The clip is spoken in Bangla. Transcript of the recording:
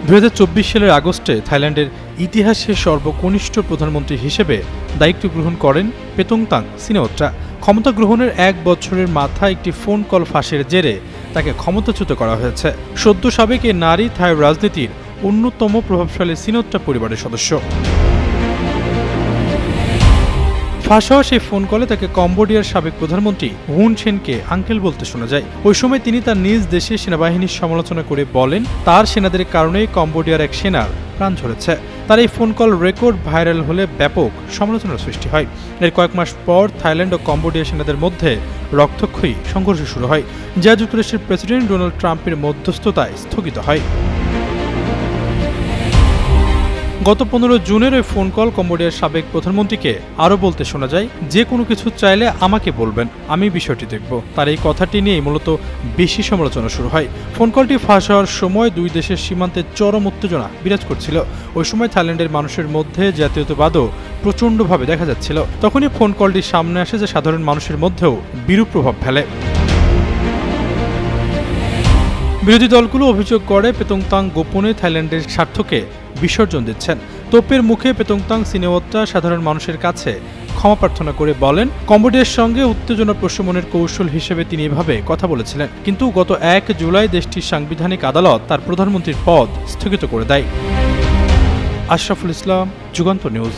2024 সালের আগস্টে থাইল্যান্ডের ইতিহাসে সর্বকনিষ্ঠ প্রধানমন্ত্রী হিসেবে দায়িত্ব গ্রহণ করেন পেতংতাং সিনাওয়াত্রা। ক্ষমতা গ্রহণের 1 বছরের মাথায় একটি ফোন কল ফাঁসের জেরে তাকে ক্ষমতাচ্যুত করা হয়েছে। সদ্য সাবেক এই নারী থাই রাজনীতির অন্যতম প্রভাবশালী সিনাওয়াত্রা পরিবারের সদস্য। ফাঁস হওয়া সেই ফোন কলে তাকে কম্বোডিয়ার সাবেক প্রধানমন্ত্রী হুন সেনকে আঙ্কেল বলতে শোনা যায়। ওই সময় তিনি তার নিজ দেশে সেনাবাহিনীর সমালোচনা করে বলেন তার সেনাদের কারণেই কম্বোডিয়ার এক সেনার প্রাণ ঝরেছে। তার এই ফোন কল রেকর্ড ভাইরাল হলে ব্যাপক সমালোচনার সৃষ্টি হয়। এর কয়েক মাস পর থাইল্যান্ড ও কম্বোডিয়া সেনাদের মধ্যে রক্তক্ষয়ী সংঘর্ষ শুরু হয়, যা যুক্তরাষ্ট্রের প্রেসিডেন্ট ডোনাল্ড ট্রাম্পের মধ্যস্থতায় স্থগিত হয়। গত 15 জুনের ওই ফোন কল কম্বোডিয়ার সাবেক প্রধানমন্ত্রীকে আরও বলতে শোনা যায়, যে কোনো কিছু চাইলে আমাকে বলবেন, আমি বিষয়টি দেখব। তার এই কথাটি নিয়েই মূলত বেশি সমালোচনা শুরু হয়। ফোন কলটি ফাঁস হওয়ার সময় দুই দেশের সীমান্তে চরম উত্তেজনা বিরাজ করছিল। ওই সময় থাইল্যান্ডের মানুষের মধ্যে জাতীয়তাবাদও প্রচণ্ডভাবে দেখা যাচ্ছিল। তখনই ফোন কলটি সামনে আসে, যে সাধারণ মানুষের মধ্যেও বিরূপ প্রভাব ফেলে। বিরোধী দলগুলো অভিযোগ করে পেতংতাং গোপনে থাইল্যান্ডের স্বার্থকে বিসর্জন দিচ্ছেন। তোপের মুখে পেতংতাং সিনাওয়াত্রা সাধারণ মানুষের কাছে ক্ষমা প্রার্থনা করে বলেন, কম্বোডিয়ার সঙ্গে উত্তেজনা প্রশমনের কৌশল হিসেবে তিনি এভাবে কথা বলেছিলেন। কিন্তু গত 1 জুলাই দেশটির সাংবিধানিক আদালত তার প্রধানমন্ত্রীর পদ স্থগিত করে দেয়। আশরাফুল ইসলাম, যুগান্তর নিউজ।